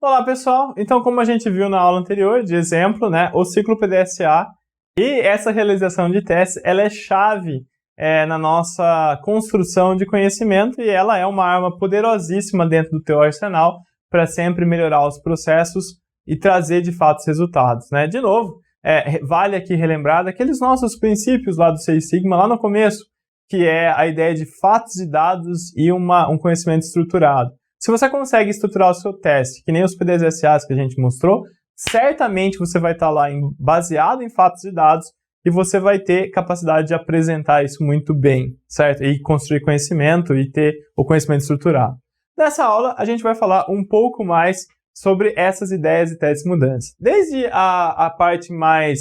Olá pessoal, então como a gente viu na aula anterior de exemplo, né, o ciclo PDSA e essa realização de testes, ela é chave na nossa construção de conhecimento e ela é uma arma poderosíssima dentro do teu arsenal para sempre melhorar os processos e trazer de fato os resultados, né? De novo, vale aqui relembrar daqueles nossos princípios lá do Seis Sigma, lá no começo, que é a ideia de fatos e dados e um conhecimento estruturado. Se você consegue estruturar o seu teste, que nem os PDSAs que a gente mostrou, certamente você vai estar lá baseado em fatos e dados e você vai ter capacidade de apresentar isso muito bem, certo? E construir conhecimento e ter o conhecimento estruturado. Nessa aula, a gente vai falar um pouco mais sobre essas ideias e testes de mudança. Desde a parte mais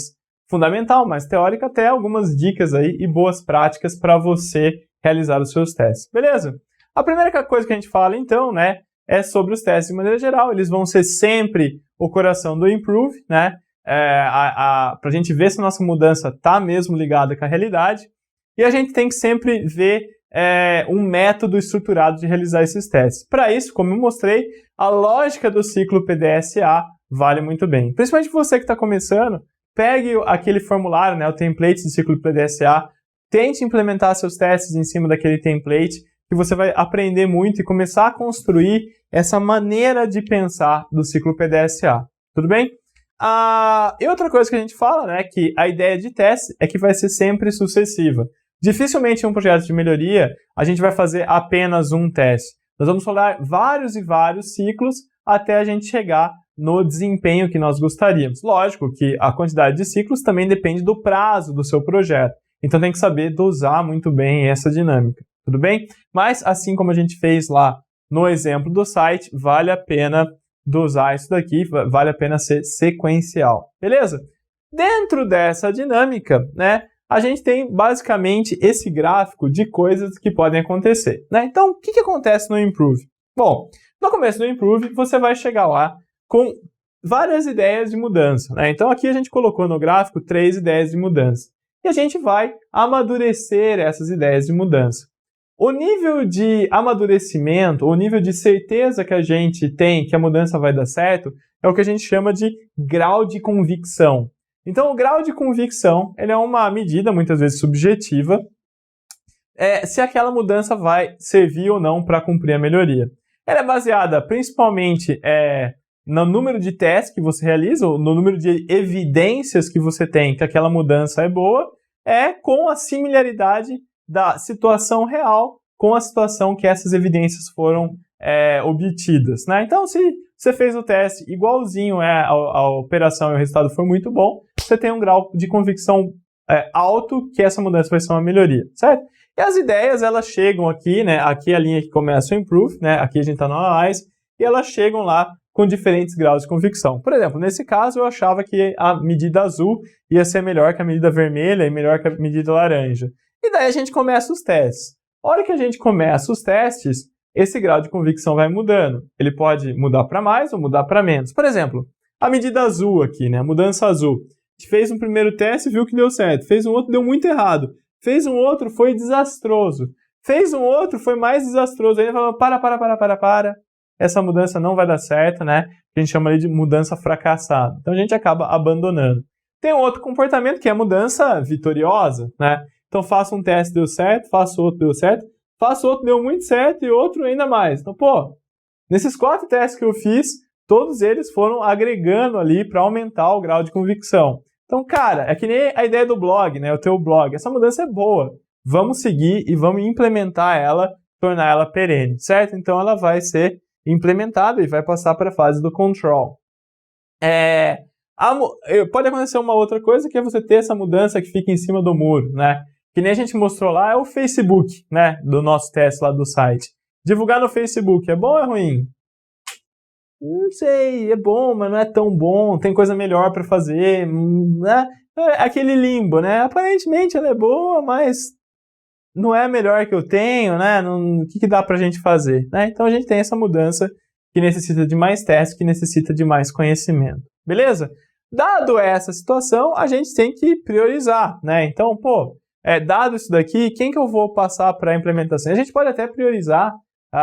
fundamental, mais teórica, até algumas dicas aí e boas práticas para você realizar os seus testes. Beleza? A primeira coisa que a gente fala, então, né, é sobre os testes de maneira geral. Eles vão ser sempre o coração do Improve, né, para a gente ver se a nossa mudança está mesmo ligada com a realidade. E a gente tem que sempre ver um método estruturado de realizar esses testes. Para isso, como eu mostrei, a lógica do ciclo PDSA vale muito bem. Principalmente você que está começando, pegue aquele formulário, né, o template do ciclo PDSA, tente implementar seus testes em cima daquele template, que você vai aprender muito e começar a construir essa maneira de pensar do ciclo PDSA. Tudo bem? E outra coisa que a gente fala, né, que a ideia de teste é que vai ser sempre sucessiva. Dificilmente em um projeto de melhoria a gente vai fazer apenas um teste. Nós vamos falar vários e vários ciclos até a gente chegar no desempenho que nós gostaríamos. Lógico que a quantidade de ciclos também depende do prazo do seu projeto. Então tem que saber dosar muito bem essa dinâmica. Tudo bem? Mas, assim como a gente fez lá no exemplo do site, vale a pena dosar isso daqui, vale a pena ser sequencial. Beleza? Dentro dessa dinâmica, né, a gente tem basicamente esse gráfico de coisas que podem acontecer, né? Então, o que acontece no Improve? Bom, no começo do Improve, você vai chegar lá com várias ideias de mudança, né? Então, aqui a gente colocou no gráfico 3 ideias de mudança. E a gente vai amadurecer essas ideias de mudança. O nível de amadurecimento, o nível de certeza que a gente tem que a mudança vai dar certo, é o que a gente chama de grau de convicção. Então, o grau de convicção, ele é uma medida, muitas vezes subjetiva, se aquela mudança vai servir ou não para cumprir a melhoria. Ela é baseada principalmente no número de testes que você realiza, ou no número de evidências que você tem que aquela mudança é boa, com a similaridade da situação real com a situação que essas evidências foram obtidas, né? Então, se você fez o teste igualzinho a operação e o resultado foi muito bom, você tem um grau de convicção alto que essa mudança vai ser uma melhoria, certo? E as ideias, elas chegam aqui, né? Aqui é a linha que começa o Improve, né? Aqui a gente está no Analyze, e elas chegam lá com diferentes graus de convicção. Por exemplo, nesse caso, eu achava que a medida azul ia ser melhor que a medida vermelha e melhor que a medida laranja. E daí a gente começa os testes. A hora que a gente começa os testes, esse grau de convicção vai mudando. Ele pode mudar para mais ou mudar para menos. Por exemplo, a medida azul aqui, né? A mudança azul. A gente fez um primeiro teste e viu que deu certo. Fez um outro, deu muito errado. Fez um outro, foi desastroso. Fez um outro, foi mais desastroso. Aí ele falou, para. Essa mudança não vai dar certo, né? A gente chama ali de mudança fracassada. Então a gente acaba abandonando. Tem um outro comportamento que é a mudança vitoriosa, né? Então, faço um teste, deu certo, faço outro, deu certo, faço outro, deu muito certo e outro ainda mais. Então, nesses 4 testes que eu fiz, todos eles foram agregando ali para aumentar o grau de convicção. Então, cara, é que nem a ideia do blog, né? O teu blog. Essa mudança é boa. Vamos seguir e vamos implementar ela, tornar ela perene, certo? Então, ela vai ser implementada e vai passar para a fase do control. Pode acontecer uma outra coisa, que é você ter essa mudança que fica em cima do muro, né? Que nem a gente mostrou lá, é o Facebook, né? Do nosso teste lá do site. Divulgar no Facebook, é bom ou é ruim? Não sei, é bom, mas não é tão bom, tem coisa melhor para fazer, né? É aquele limbo, né? Aparentemente ela é boa, mas não é a melhor que eu tenho, né? O que dá pra gente fazer, né? Então a gente tem essa mudança que necessita de mais testes, que necessita de mais conhecimento. Beleza? Dado essa situação, a gente tem que priorizar, né? Então, dado isso daqui, quem que eu vou passar para a implementação? A gente pode até priorizar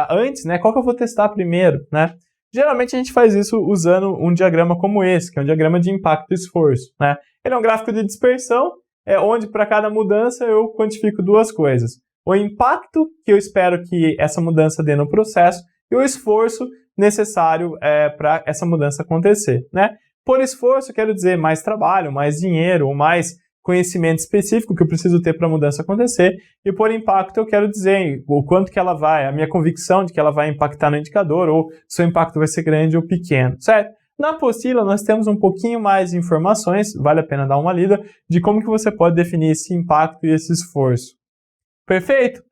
antes, né? Qual que eu vou testar primeiro, né? Geralmente a gente faz isso usando um diagrama como esse, que é um diagrama de impacto e esforço, né? Ele é um gráfico de dispersão, onde para cada mudança eu quantifico duas coisas. O impacto que eu espero que essa mudança dê no processo e o esforço necessário para essa mudança acontecer, né? Por esforço, eu quero dizer mais trabalho, mais dinheiro, ou mais conhecimento específico que eu preciso ter para a mudança acontecer. E por impacto, eu quero dizer o quanto que ela vai, a minha convicção de que ela vai impactar no indicador, ou se o impacto vai ser grande ou pequeno, certo? Na apostila, nós temos um pouquinho mais de informações, vale a pena dar uma lida, de como que você pode definir esse impacto e esse esforço. Perfeito?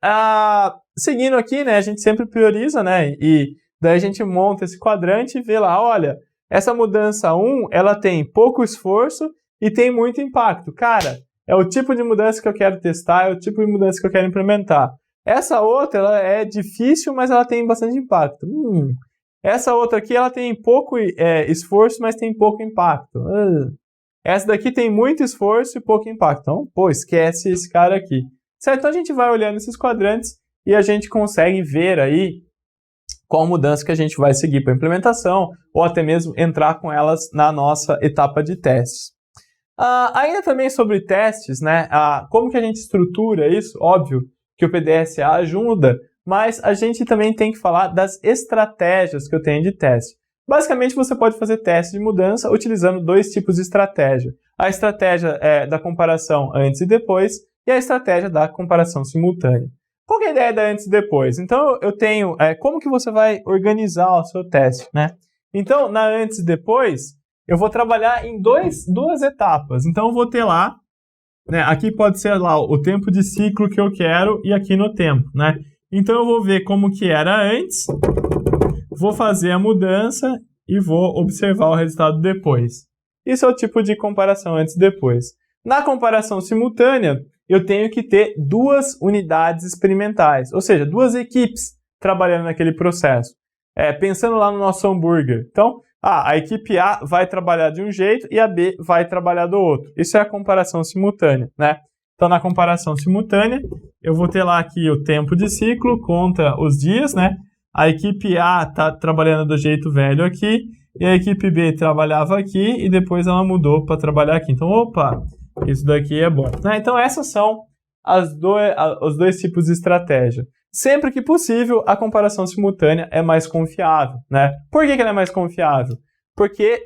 Seguindo aqui, né, a gente sempre prioriza, né, e daí a gente monta esse quadrante e vê lá, olha, essa mudança 1, ela tem pouco esforço e tem muito impacto. Cara, é o tipo de mudança que eu quero testar, é o tipo de mudança que eu quero implementar. Essa outra, ela é difícil, mas ela tem bastante impacto. Essa outra aqui, ela tem pouco esforço, mas tem pouco impacto. Essa daqui tem muito esforço e pouco impacto. Então, pô, esquece esse cara aqui. Certo? Então a gente vai olhando esses quadrantes e a gente consegue ver aí qual mudança que a gente vai seguir para a implementação ou até mesmo entrar com elas na nossa etapa de testes. Ainda também sobre testes, né? Como que a gente estrutura isso? Óbvio que o PDSA ajuda, mas a gente também tem que falar das estratégias que eu tenho de teste. Basicamente, você pode fazer teste de mudança utilizando dois tipos de estratégia. A estratégia da comparação antes e depois e a estratégia da comparação simultânea. Qual que é a ideia da antes e depois? Então, eu tenho como que você vai organizar o seu teste, né? Então, na antes e depois, eu vou trabalhar em duas etapas. Então, eu vou ter lá, né? Aqui pode ser lá o tempo de ciclo que eu quero e aqui no tempo, né? Então, eu vou ver como que era antes, vou fazer a mudança e vou observar o resultado depois. Isso é o tipo de comparação antes e depois. Na comparação simultânea, eu tenho que ter duas unidades experimentais, ou seja, duas equipes trabalhando naquele processo. Pensando lá no nosso hambúrguer. Então, a equipe A vai trabalhar de um jeito e a B vai trabalhar do outro. Isso é a comparação simultânea, né? Então, na comparação simultânea, eu vou ter lá aqui o tempo de ciclo, conta os dias, né? A equipe A está trabalhando do jeito velho aqui, e a equipe B trabalhava aqui, e depois ela mudou para trabalhar aqui. Então, opa, isso daqui é bom. Então, essas são os dois tipos de estratégia. Sempre que possível, a comparação simultânea é mais confiável, né? Por que ela é mais confiável? Porque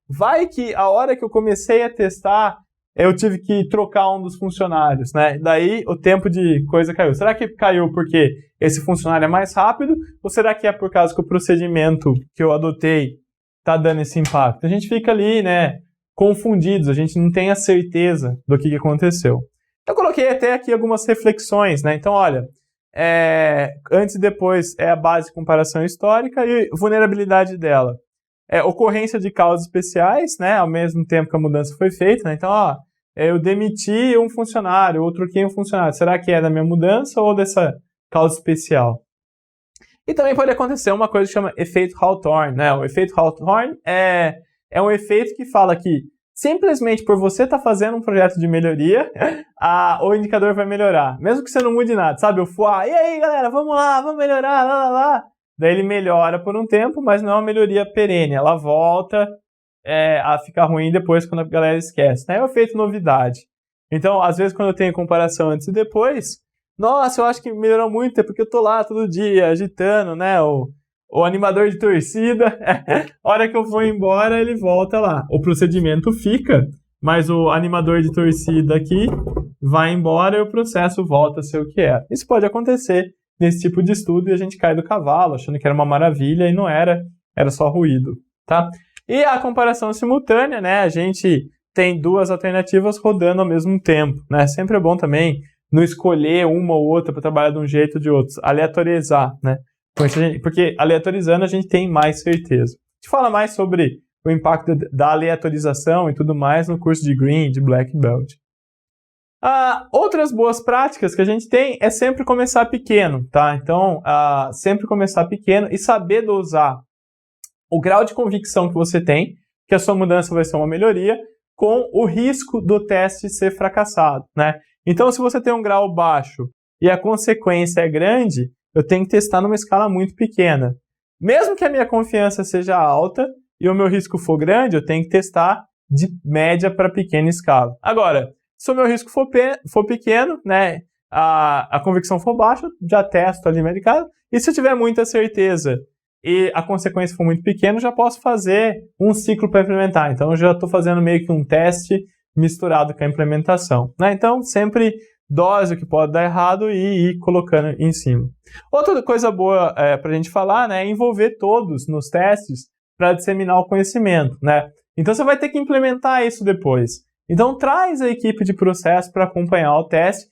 vai que a hora que eu comecei a testar, eu tive que trocar um dos funcionários, né? Daí o tempo de coisa caiu. Será que caiu porque esse funcionário é mais rápido? Ou será que é por causa que o procedimento que eu adotei está dando esse impacto? A gente fica ali, né, confundidos, a gente não tem a certeza do que aconteceu. Eu coloquei até aqui algumas reflexões, né? Então, olha, antes e depois é a base de comparação histórica e vulnerabilidade dela. Ocorrência de causas especiais, né, ao mesmo tempo que a mudança foi feita, né? Então, eu demiti um funcionário, ou troquei um funcionário. Será que é da minha mudança ou dessa causa especial? E também pode acontecer uma coisa que chama efeito Hawthorne, né? O efeito Hawthorne é um efeito que fala que simplesmente por você estar fazendo um projeto de melhoria, o indicador vai melhorar. Mesmo que você não mude nada, sabe? E aí, galera, vamos lá, vamos melhorar, lá. Daí ele melhora por um tempo, mas não é uma melhoria perene. Ela volta a ficar ruim depois quando a galera esquece. É o efeito novidade. Então, às vezes, quando eu tenho comparação antes e depois, nossa, eu acho que melhorou muito, é porque eu tô lá todo dia agitando, né? O animador de torcida, a hora que eu for embora, ele volta lá. O procedimento fica, mas o animador de torcida aqui vai embora e o processo volta a ser o que é. Isso pode acontecer nesse tipo de estudo e a gente cai do cavalo, achando que era uma maravilha e não era só ruído, tá? E a comparação simultânea, né? A gente tem duas alternativas rodando ao mesmo tempo, né? Sempre é bom também não escolher uma ou outra para trabalhar de um jeito ou de outro, aleatorizar, né? Porque aleatorizando a gente tem mais certeza. A gente fala mais sobre o impacto da aleatorização e tudo mais no curso de Green, de Black Belt. Outras boas práticas que a gente tem é sempre começar pequeno, tá? Então, sempre começar pequeno e saber dosar o grau de convicção que você tem, que a sua mudança vai ser uma melhoria, com o risco do teste ser fracassado, né? Então, se você tem um grau baixo e a consequência é grande, eu tenho que testar numa escala muito pequena. Mesmo que a minha confiança seja alta e o meu risco for grande, eu tenho que testar de média para pequena escala. Agora, se o meu risco for pequeno, né, a convicção for baixa, eu já testo ali medicado. E se eu tiver muita certeza e a consequência for muito pequena, eu já posso fazer um ciclo para implementar. Então, eu já estou fazendo meio que um teste misturado com a implementação, né? Então, sempre dose o que pode dar errado e ir colocando em cima. Outra coisa boa para a gente falar, né, é envolver todos nos testes para disseminar o conhecimento, né? Então, você vai ter que implementar isso depois. Então, traz a equipe de processo para acompanhar o teste,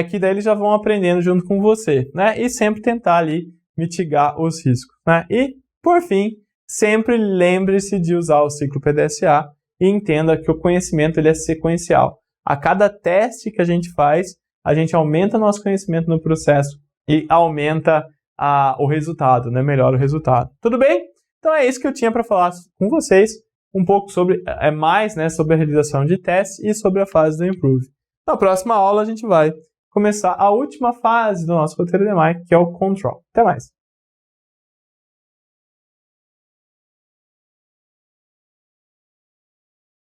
que daí eles já vão aprendendo junto com você, né? E sempre tentar ali mitigar os riscos, né? E, por fim, sempre lembre-se de usar o ciclo PDCA e entenda que o conhecimento ele é sequencial. A cada teste que a gente faz, a gente aumenta nosso conhecimento no processo e aumenta o resultado, né? Melhora o resultado. Tudo bem? Então é isso que eu tinha para falar com vocês, um pouco sobre mais, né, sobre a realização de testes e sobre a fase do Improve. Na próxima aula a gente vai começar a última fase do nosso roteiro de DMAIC, que é o Control. Até mais!